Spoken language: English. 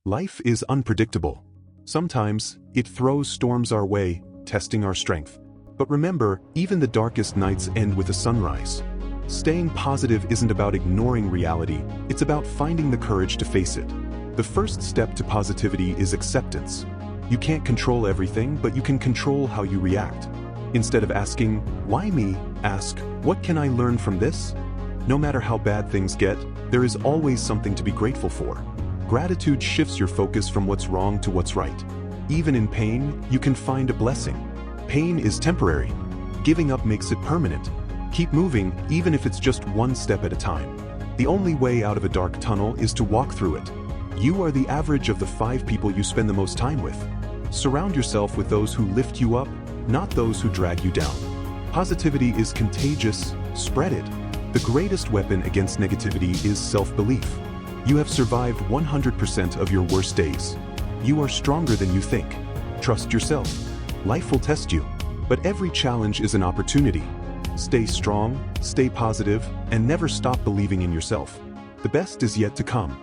Life is unpredictable. Sometimes, it throws storms our way, testing our strength. But remember, even the darkest nights end with a sunrise. Staying positive isn't about ignoring reality, it's about finding the courage to face it. The first step to positivity is acceptance. You can't control everything, but you can control how you react. Instead of asking, "Why me?" ask, "What can I learn from this?" No matter how bad things get, there is always something to be grateful for. Gratitude shifts your focus from what's wrong to what's right. Even in pain, you can find a blessing. Pain is temporary. Giving up makes it permanent. Keep moving, even if it's just one step at a time. The only way out of a dark tunnel is to walk through it. You are the average of the 5 people you spend the most time with. Surround yourself with those who lift you up, not those who drag you down. Positivity is contagious, spread it. The greatest weapon against negativity is self-belief. You have survived 100% of your worst days. You are stronger than you think. Trust yourself. Life will test you, but every challenge is an opportunity. Stay strong, stay positive, and never stop believing in yourself. The best is yet to come.